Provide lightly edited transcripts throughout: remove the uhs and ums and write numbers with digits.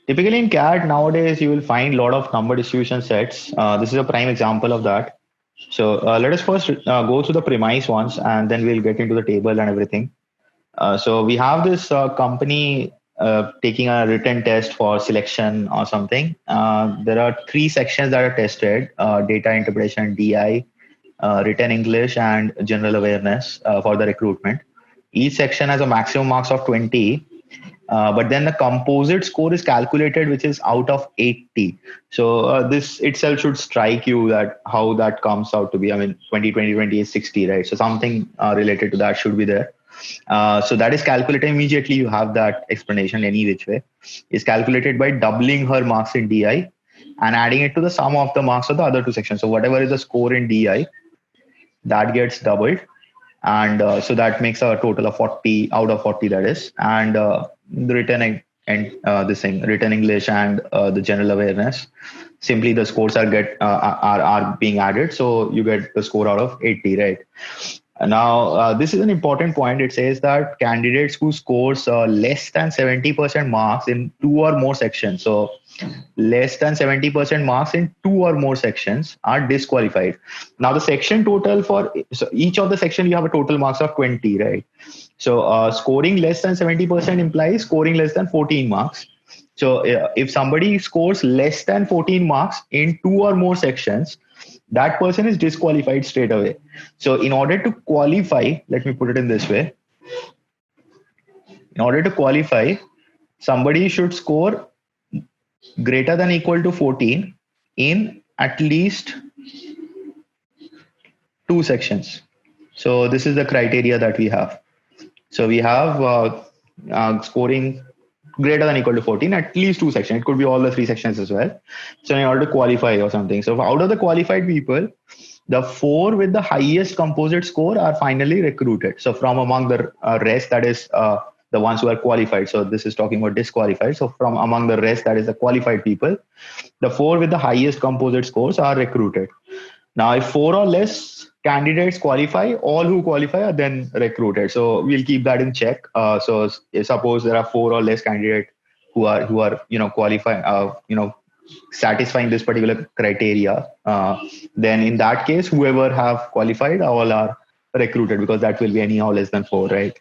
Typically in CAD nowadays, you will find a lot of number distribution sets. This is a prime example of that. So let us first go through the premise ones, and then we'll get into the table and everything. So we have this company taking a written test for selection or something. There are three sections that are tested: data interpretation (DI), written English, and general awareness for the recruitment. Each section has a maximum marks of 20, but then the composite score is calculated, which is out of 80. So this itself should strike you that how that comes out to be. I mean, 20, 20, 20 is 60, right? So something related to that should be there. So that is calculated immediately. You have that explanation any which way. Is calculated by doubling her marks in DI and adding it to the sum of the marks of the other two sections. So whatever is the score in DI, that gets doubled, and so that makes a total of 40 out of 40, that is. And the written and this thing, written English and the general awareness, simply the scores are being added, so you get the score out of 80, right? Now, this is an important point. It says that candidates who scores less than 70% marks in two or more sections, so less than 70% marks in two or more sections, are disqualified. Now, the section total for so each of the section, you have a total marks of 20, right? So scoring less than 70% implies scoring less than 14 marks. So if somebody scores less than 14 marks in two or more sections, that person is disqualified straight away. So in order to qualify, let me put it in this way. In order to qualify, somebody should score greater than equal to 14 in at least two sections. So this is the criteria that we have. So we have scoring greater than equal to 14, at least two sections. It could be all the three sections as well. So in order to qualify or something. So out of the qualified people, the four with the highest composite score are finally recruited. So from among the rest, that is the ones who are qualified. So this is talking about disqualified. So from among the rest, that is the qualified people, the four with the highest composite scores are recruited. Now, if four or less candidates qualify, all who qualify are then recruited. So we'll keep that in check. So suppose there are four or less candidates who are qualifying, satisfying this particular criteria, then in that case, whoever have qualified, all are recruited, because that will be anyhow less than four, right?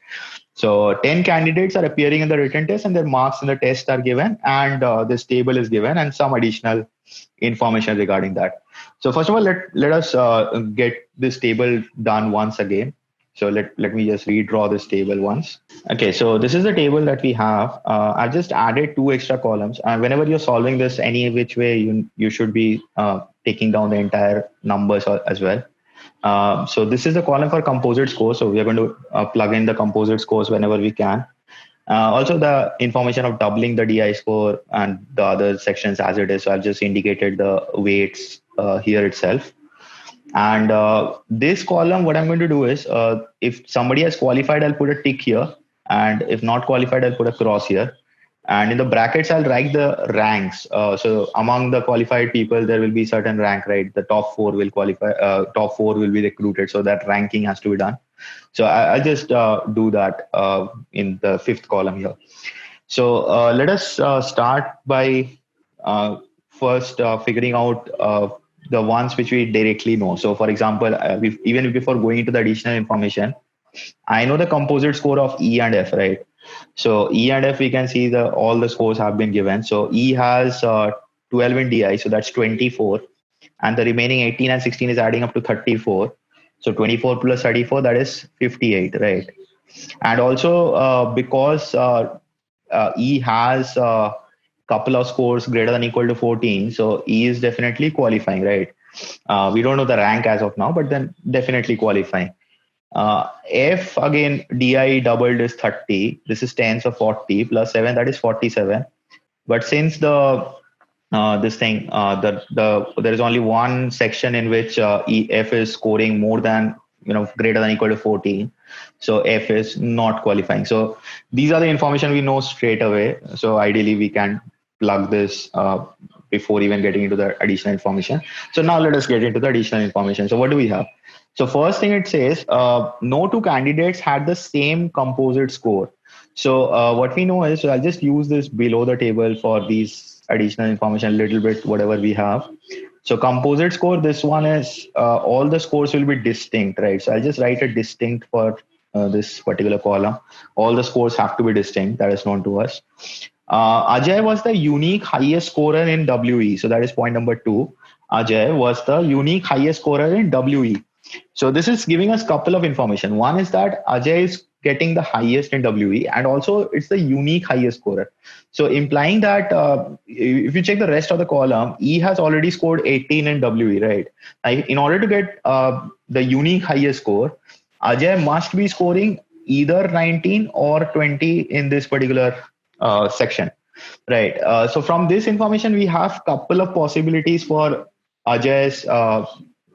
So 10 candidates are appearing in the written test, and their marks in the test are given, and this table is given, and some additional information regarding that. So first of all, let us get this table done once again. So let me just redraw this table once. Okay, so this is the table that we have. I've just added two extra columns. Whenever you're solving this any which way, you should be taking down the entire numbers as well. So this is the column for composite scores. So we are going to plug in the composite scores whenever we can. Also, the information of doubling the DI score and the other sections as it is. So I've just indicated the weights here itself. And this column, what I'm going to do is, if somebody has qualified, I'll put a tick here. And if not qualified, I'll put a cross here. And in the brackets, I'll write the ranks. So among the qualified people, there will be certain rank, right? The top four will qualify, top four will be recruited. So that ranking has to be done. So I'll just do that in the fifth column here. So let us start by first figuring out the ones which we directly know. So for example, even before going into the additional information, I know the composite score of E and F, right? So E and F, we can see all the scores have been given. So E has 12 in DI, so that's 24. And the remaining 18 and 16 is adding up to 34. So 24 plus 34, that is 58, right? And also because E has a couple of scores greater than equal to 14, so E is definitely qualifying, right? We don't know the rank as of now, but then definitely qualifying. F, again, DI doubled is 30. This is 10, so 40 plus 7, that is 47. But since there is only one section in which F is scoring more than, greater than equal to 14, so F is not qualifying. So these are the information we know straight away. So ideally we can plug this before even getting into the additional information. So now let us get into the additional information. So what do we have? So first thing it says, no two candidates had the same composite score. So what we know is, so I'll just use this below the table for these additional information, a little bit, whatever we have. So composite score, this one is, all the scores will be distinct, right? So I'll just write a distinct for this particular column. All the scores have to be distinct, that is known to us. Ajay was the unique highest scorer in WE. So that is point number 2. Ajay was the unique highest scorer in WE. So this is giving us a couple of information. One is that Ajay is getting the highest in WE, and also it's the unique highest scorer. So implying that if you check the rest of the column, E has already scored 18 in WE, right? In order to get the unique highest score, Ajay must be scoring either 19 or 20 in this particular section, right? So from this information, we have couple of possibilities for Ajay's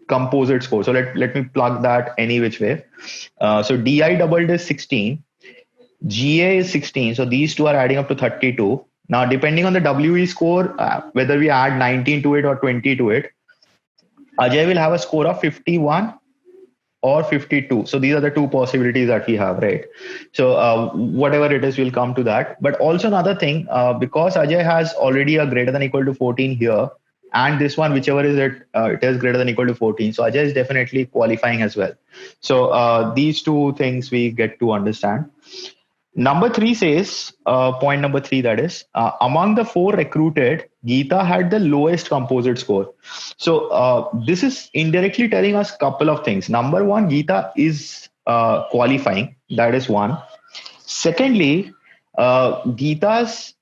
composite score. So let me plug that any which way. So DI doubled is 16, GA is 16. So these two are adding up to 32. Now, depending on the WE score, whether we add 19 to it or 20 to it, Ajay will have a score of 51 or 52. So these are the two possibilities that we have, right? So whatever it is, we'll come to that. But also another thing, because Ajay has already a greater than equal to 14 here, and this one, whichever is it, it is greater than equal to 14. So Ajay is definitely qualifying as well. So these two things we get to understand. Number 3 says, point number 3, that is, among the 4 recruited, Geeta had the lowest composite score. So this is indirectly telling us a couple of things. Number 1, Geeta is qualifying. That is one. Secondly, Geeta's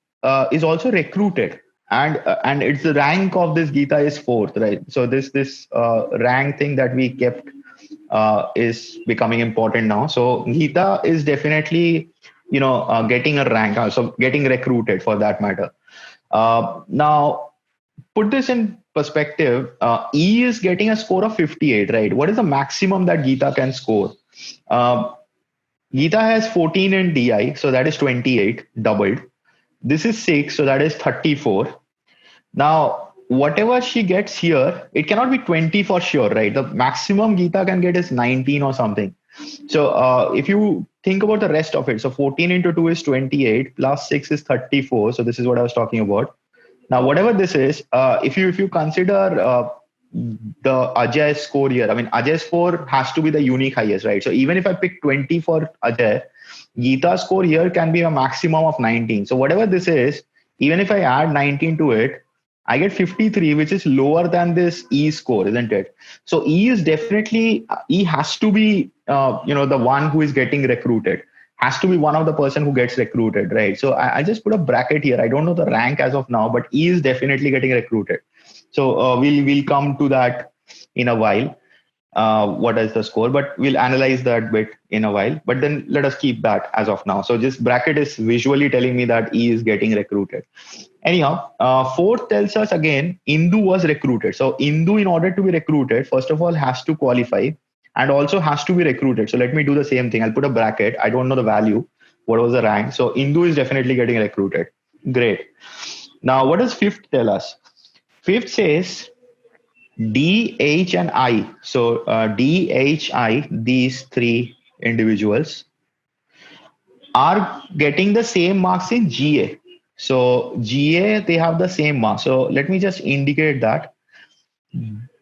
is also recruited, and it's the rank of this Geeta is 4th, right? So this rank thing that we kept is becoming important now. So Geeta is definitely getting a rank, so getting recruited for that matter. Now, put this in perspective. E is getting a score of 58, right? What is the maximum that Geeta can score? Geeta has 14 in DI, so that is 28, doubled. This is 6, so that is 34. Now, whatever she gets here, it cannot be 20 for sure, right? The maximum Geeta can get is 19 or something. So if you think about the rest of it, so 14 into 2 is 28, plus 6 is 34. So this is what I was talking about. Now, whatever this is, if you consider the Ajay score here, I mean, Ajay's score has to be the unique highest, right? So even if I pick 20 for Ajay, Geeta's score here can be a maximum of 19. So whatever this is, even if I add 19 to it, I get 53, which is lower than this E score, isn't it? So E is definitely, E has to be, the one who is getting recruited, has to be one of the person who gets recruited, right? So I just put a bracket here. I don't know the rank as of now, but E is definitely getting recruited. So we'll come to that in a while. What is the score? But we'll analyze that bit in a while. But then let us keep that as of now. So just bracket is visually telling me that E is getting recruited. Anyhow, 4th tells us again, Indu was recruited. So Indu, in order to be recruited, first of all, has to qualify and also has to be recruited. So let me do the same thing. I'll put a bracket. I don't know the value. What was the rank? So Indu is definitely getting recruited. Great. Now, what does 5th tell us? 5th says D, H, and I. So D, H, I, these 3 individuals are getting the same marks in GA. So GA, they have the same marks. So let me just indicate that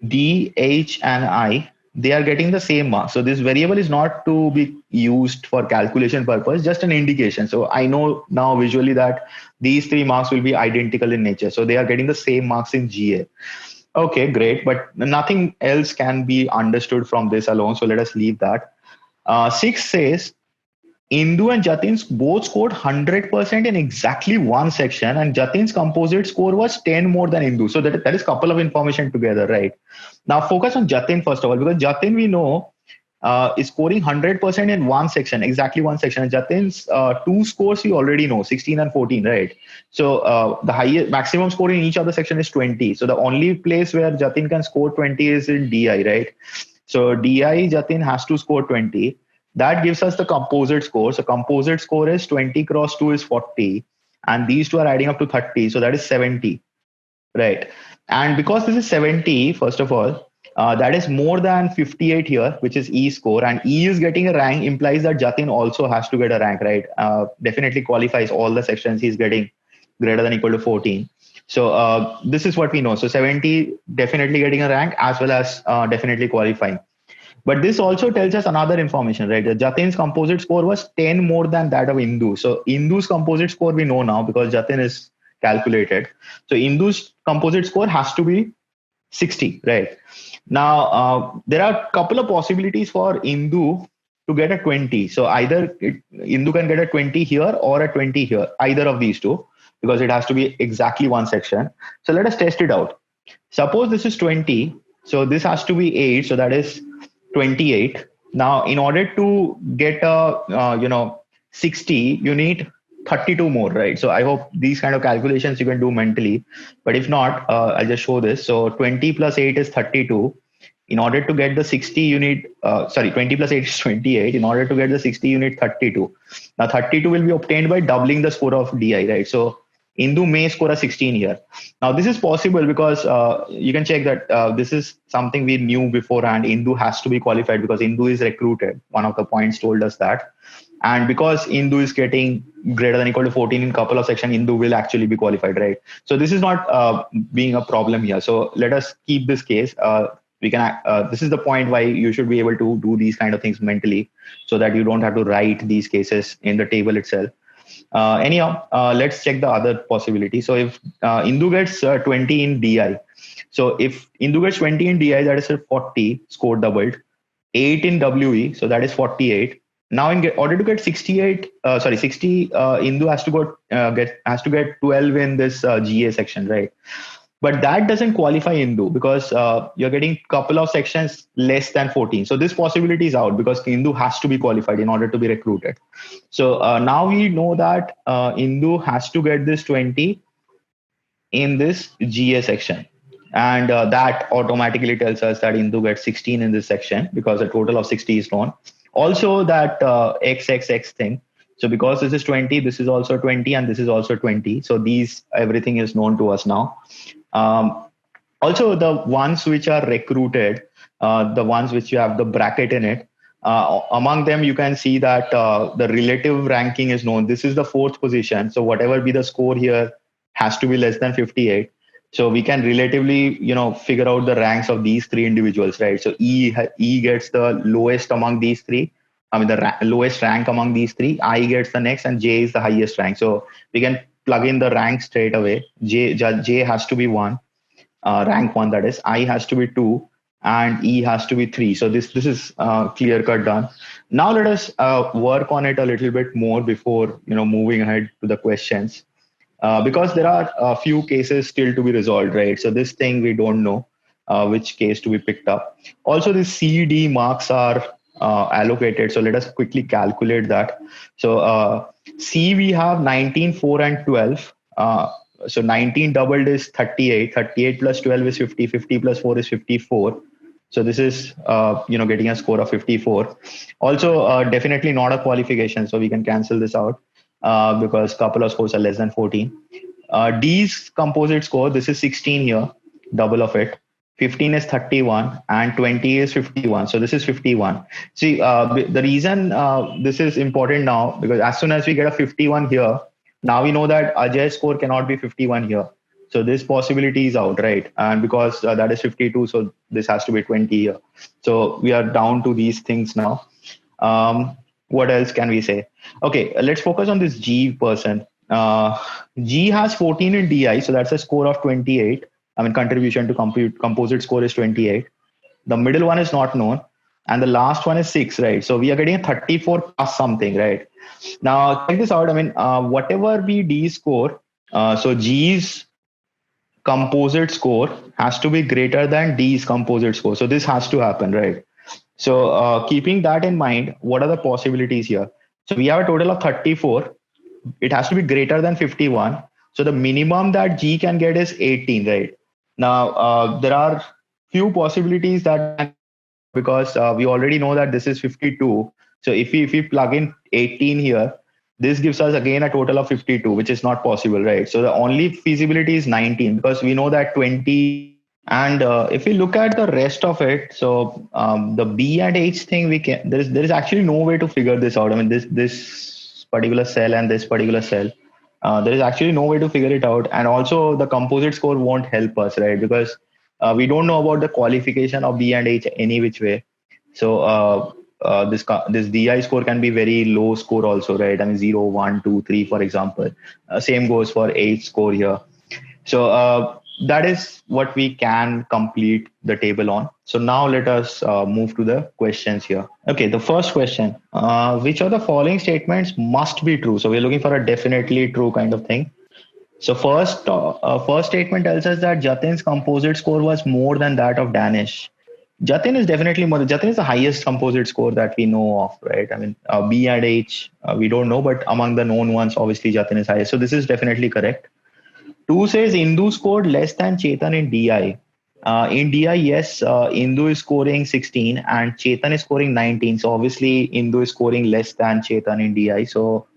D, H, and I, they are getting the same marks. So this variable is not to be used for calculation purpose, just an indication. So I know now visually that these 3 marks will be identical in nature. So they are getting the same marks in GA. Okay, great. But nothing else can be understood from this alone. So let us leave that. 6 says, Indu and Jatin both scored 100% in exactly one section, and Jatin's composite score was 10 more than Indu. So that is a couple of information together, right? Now focus on Jatin first of all, because Jatin we know is scoring 100% in one section, exactly one section. And Jatin's 2 scores we already know, 16 and 14, right? So the highest maximum score in each of the section is 20. So the only place where Jatin can score 20 is in DI, right? So DI, Jatin has to score 20. That gives us the composite score. So composite score is 20 cross 2 is 40. And these two are adding up to 30. So that is 70, right? And because this is 70, first of all, that is more than 58 here, which is E score, and E is getting a rank implies that Jatin also has to get a rank, right? Definitely qualifies all the sections he's getting greater than equal to 14. So this is what we know. So 70 definitely getting a rank as well as definitely qualifying. But this also tells us another information, right? Jatin's composite score was 10 more than that of Indu. So Indu's composite score we know now because Jatin is calculated. So Indu's composite score has to be 60, right? Now, there are a couple of possibilities for Indu to get a 20. So either Indu can get a 20 here or a 20 here, either of these two, because it has to be exactly one section. So let us test it out. Suppose this is 20. So this has to be 8. So that is 28. Now, in order to get a 60, you need 32 more, right? So I hope these kind of calculations you can do mentally. But if not, I'll just show this. So 20 plus 8 is 32. In order to get the 60, you need, 20 plus 8 is 28. In order to get the 60, you need 32. Now 32 will be obtained by doubling the score of DI, right? So Indu may score a 16 here. Now this is possible because you can check that this is something we knew beforehand. Indu has to be qualified because Indu is recruited. One of the points told us that. And because Indu is getting greater than equal to 14 in couple of sections, Indu will actually be qualified, right? So this is not being a problem here. So let us keep this case. This is the point why you should be able to do these kind of things mentally so that you don't have to write these cases in the table itself. Let's check the other possibility. So if Indu gets 20 in DI, so if Indu gets 20 in DI, that is a 40 score doubled, 8 in WE, so that is 48. Now, in order to get 60, Indu has to get 12 in this GA section, right? But that doesn't qualify Indu because you're getting couple of sections less than 14. So this possibility is out because Indu has to be qualified in order to be recruited. So now we know that Indu has to get this 20 in this GA section. And that automatically tells us that Indu gets 16 in this section because a total of 60 is known. Also that XXX thing. So because this is 20, this is also 20, and this is also 20. So everything is known to us now. Also, the ones which are recruited, the ones which you have the bracket in it, among them, you can see that the relative ranking is known. This is the 4th position. So whatever be the score here has to be less than 58. So we can relatively, figure out the ranks of these 3 individuals, right? So E gets the lowest among these 3. I mean, the lowest rank among these 3. I gets the next, and J is the highest rank. So we can plug in the rank straight away. J has to be 1, rank 1, that is. I has to be 2, and E has to be 3. So this is clear cut done. Now let us work on it a little bit more before moving ahead to the questions. Because there are a few cases still to be resolved, right? So this thing we don't know which case to be picked up. Also, the CD marks are allocated. So let us quickly calculate that. So C, we have 19, 4, and 12. So 19 doubled is 38. 38 plus 12 is 50. 50 plus 4 is 54. So this is, getting a score of 54. Also, definitely not a qualification. So we can cancel this out. Because a couple of scores are less than 14. D's composite score, this is 16 here, double of it. 15 is 31 and 20 is 51. So this is 51. See, the reason this is important now, because as soon as we get a 51 here, now we know that Ajay's score cannot be 51 here. So this possibility is out, right? And because that is 52, so this has to be 20 here. So we are down to these things now. What else can we say? Okay, let's focus on this G person. G has 14 in DI, so that's a score of 28. I mean, contribution to composite score is 28. The middle one is not known, and the last one is 6, right? So we are getting a 34 plus something, right? Now, check this out. I mean, whatever be D score, so G's composite score has to be greater than D's composite score. So this has to happen, right? So keeping that in mind, what are the possibilities here? So we have a total of 34. It has to be greater than 51. So the minimum that G can get is 18, right? Now, there are few possibilities that, because we already know that this is 52. So if we plug in 18 here, this gives us again a total of 52, which is not possible, right? So the only feasibility is 19, because we know that 20 And if we look at the rest of it, so the B and H thing, we can there is actually no way to figure this out. I mean, this particular cell and this particular cell, there is actually no way to figure it out. And also, the composite score won't help us, right? Because we don't know about the qualification of B and H any which way. So this DI score can be very low score also, right? I mean, 0, 1, 2, 3, for example. Same goes for H score here. So that is what we can complete the table on. So now let us move to the questions here. Okay, the first question, which of the following statements must be true? So we're looking for a definitely true kind of thing. So first statement tells us that Jatin's composite score was more than that of Danish. Jatin is definitely more. Jatin is the highest composite score that we know of, right? I mean, B and H, we don't know, but among the known ones, obviously Jatin is highest. So this is definitely correct. Two says Indu scored less than Chetan in DI. In DI, yes, Indu is scoring 16 and Chetan is scoring 19. So obviously, Indu is scoring less than Chetan in DI. So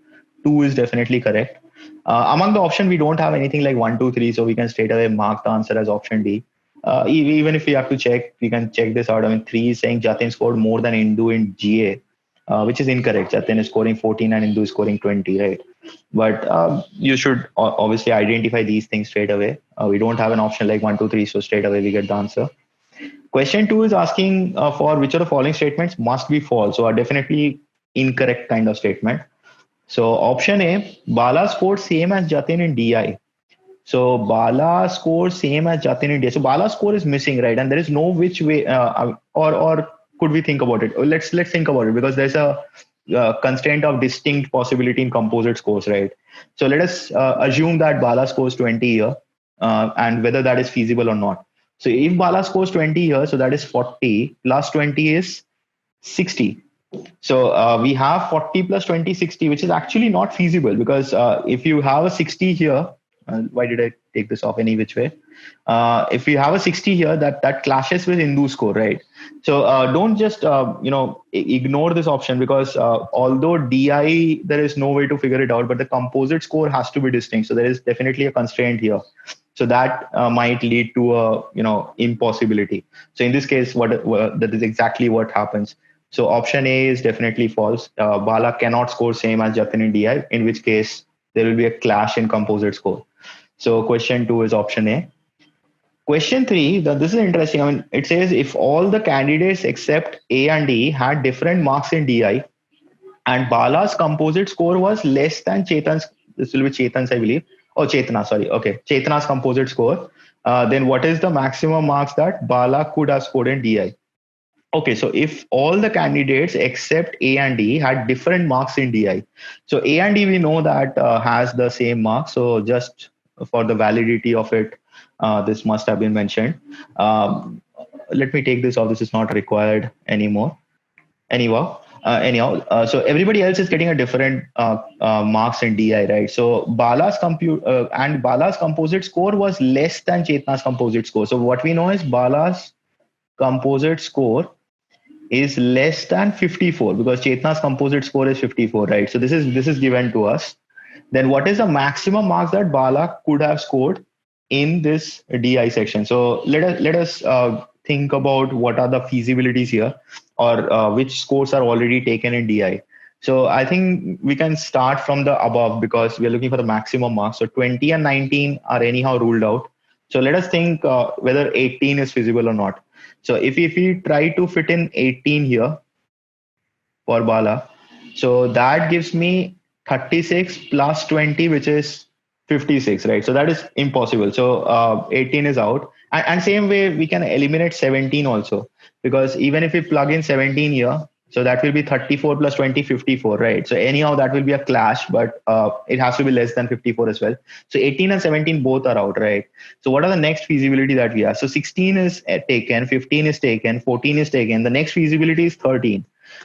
2 is definitely correct. Among the option, we don't have anything like 1, 2, 3. So we can straight away mark the answer as option D. Even if we have to check, we can check this out. I mean, 3 is saying Jatin scored more than Indu in GA, which is incorrect. Jatin is scoring 14 and Indu is scoring 20, right? But you should obviously identify these things straight away. We don't have an option like 1, 2, 3, so straight away we get the answer. Question 2 is asking for which of the following statements must be false. So are definitely incorrect kind of statement. So option A, Bala scored same as Jatin in DI. So Bala scores same as Jatin in DI. So Bala score is missing, right? And there is no which way, or could we think about it? Let's think about it, because there's a constraint of distinct possibility in composite scores, right? So let us assume that Bala scores 20 here, and whether that is feasible or not. So if Bala scores 20 here, so that is 40 plus 20 is 60. So we have 40 plus 20, 60, which is actually not feasible, because if you have a 60 here, why did I take this off any which way? If you have a 60 here, that clashes with Hindu score, right? So don't just ignore this option, because although DI there is no way to figure it out, but the composite score has to be distinct. So there is definitely a constraint here. So that might lead to a impossibility. So in this case, what that is exactly what happens. So option A is definitely false. Bala cannot score same as Jatin in DI, in which case there will be a clash in composite score. So question 2 is option A. Question 3, this is interesting. I mean, it says if all the candidates except A and D had different marks in DI and Bala's composite score was less than Chetan's, this will be Chetan's, I believe. Oh, Chetana, sorry. Okay, Chetana's composite score. Then what is the maximum marks that Bala could have scored in DI? Okay, so if all the candidates except A and D had different marks in DI, so A and D we know that has the same marks. So just for the validity of it, this must have been mentioned. Let me take this off. This is not required anymore. Anyhow, so everybody else is getting a different marks in DI, right? So Bala's composite score was less than Chetna's composite score. So what we know is Bala's composite score is less than 54, because Chetna's composite score is 54, right? So this is given to us. Then what is the maximum marks that Bala could have scored in this DI section? So let us think about what are the feasibilities here, or which scores are already taken in DI. So I think we can start from the above, because we are looking for the maximum marks. So 20 and 19 are anyhow ruled out. So let us think whether 18 is feasible or not. So if we try to fit in 18 here for Bala, so that gives me 36 plus 20, which is 56, right? So that is impossible. So 18 is out. And same way, we can eliminate 17 also, because even if we plug in 17 here, so that will be 34 plus 20, 54, right? So anyhow, that will be a clash, but it has to be less than 54 as well. So 18 and 17 both are out, right? So what are the next feasibility that we have? So 16 is taken, 15 is taken, 14 is taken. The next feasibility is 13.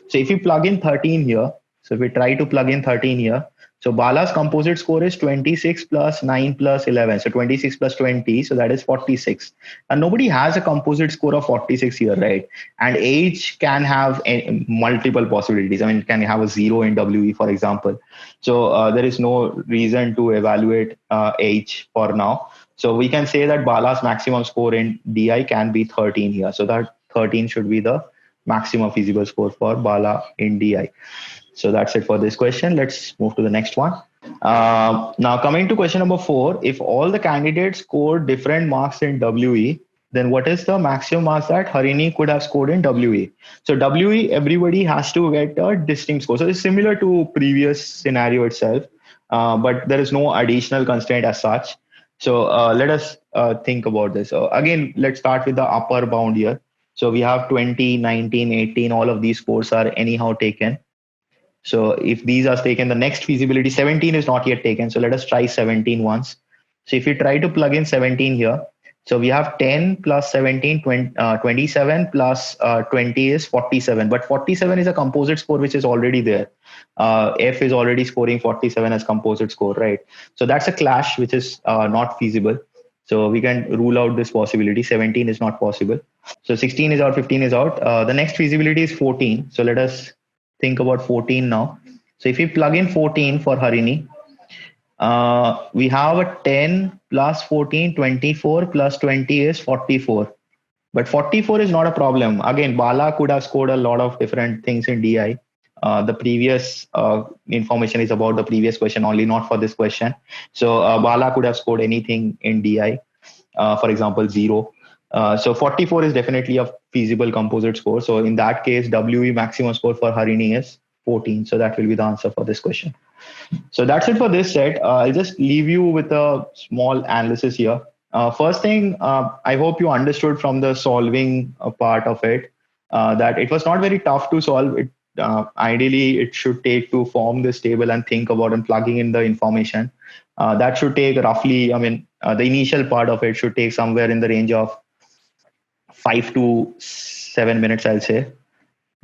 So if you plug in 13 here, so if we try to plug in 13 here, so Bala's composite score is 26 plus 9 plus 11. So 26 plus 20, so that is 46. And nobody has a composite score of 46 here, right? And H can have multiple possibilities. I mean, it can have a 0 in WE, for example. So there is no reason to evaluate H for now. So we can say that Bala's maximum score in DI can be 13 here. So that 13 should be the maximum feasible score for Bala in DI. So that's it for this question. Let's move to the next one. Now, coming to question number 4, if all the candidates scored different marks in WE, then what is the maximum marks that Harini could have scored in WE? So WE, everybody has to get a distinct score. So it's similar to previous scenario itself, but there is no additional constraint as such. So let us think about this. So again, let's start with the upper bound here. So we have 20, 19, 18, all of these scores are anyhow taken. So if these are taken, the next feasibility 17 is not yet taken. So let us try 17 once. So if you try to plug in 17 here, so we have 10 plus 17, 27 plus 20 is 47. But 47 is a composite score which is already there. F is already scoring 47 as composite score, right? So that's a clash which is not feasible. So we can rule out this possibility. 17 is not possible. So 16 is out, 15 is out. The next feasibility is 14. So let us think about 14 now. So if we plug in 14 for Harini, we have a 10 plus 14, 24 plus 20 is 44. But 44 is not a problem. Again, Bala could have scored a lot of different things in DI. The previous information is about the previous question only, not for this question. So Bala could have scored anything in DI, for example, 0. So 44 is definitely a feasible composite score. So in that case, WE maximum score for Harini is 14. So that will be the answer for this question. So that's it for this set. I'll just leave you with a small analysis here. First thing, I hope you understood from the solving part of it that it was not very tough to solve it. Ideally, it should take to form this table and think about and plugging in the information. That should take roughly, the initial part of it should take somewhere in the range of 5 to 7 minutes, I'll say.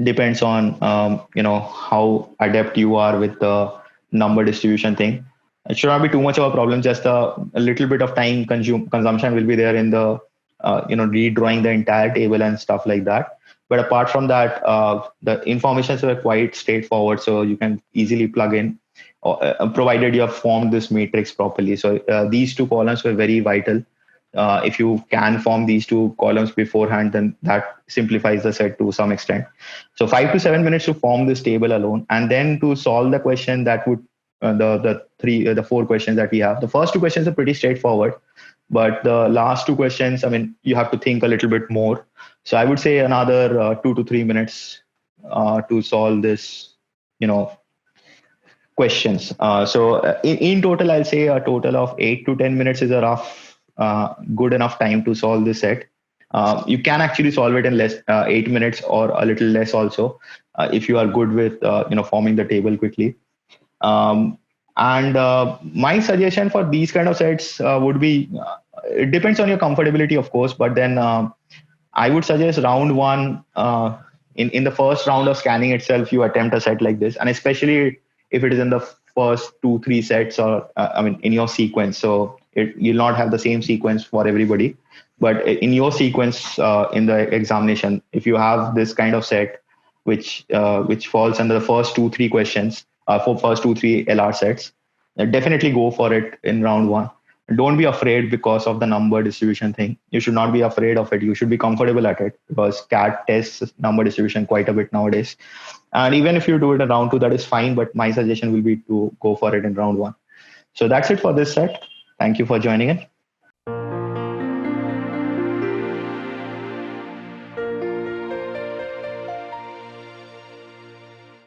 Depends on how adept you are with the number distribution thing. It should not be too much of a problem. Just a little bit of time consumption will be there in the redrawing the entire table and stuff like that. But apart from that, the informations were quite straightforward, so you can easily plug in, provided you have formed this matrix properly. So these two columns were very vital. If you can form these two columns beforehand, then that simplifies the set to some extent. So 5 to 7 minutes to form this table alone, and then to solve the question that would the 4 questions that we have. The first 2 questions are pretty straightforward, but the last 2 questions, you have to think a little bit more. So I would say another 2 to 3 minutes to solve this, questions. So in total, I'll say a total of 8 to 10 minutes is a rough good enough time to solve this set. You can actually solve it in less 8 minutes or a little less also, if you are good with forming the table quickly. And my suggestion for these kind of sets would be, it depends on your comfortability, of course, but then I would suggest round 1, in the first round of scanning itself, you attempt a set like this, and especially if it is in the first 2-3 sets or in your sequence. So you'll not have the same sequence for everybody, but in your sequence in the examination, if you have this kind of set which falls under the first 2-3 questions, for first 2-3 LR sets, definitely go for it in round 1. Don't be afraid because of the number distribution thing. You should not be afraid of it. You should be comfortable at it, because CAT tests number distribution quite a bit nowadays. And even if you do it in round 2, that is fine. But my suggestion will be to go for it in round 1. So that's it for this set. Thank you for joining in.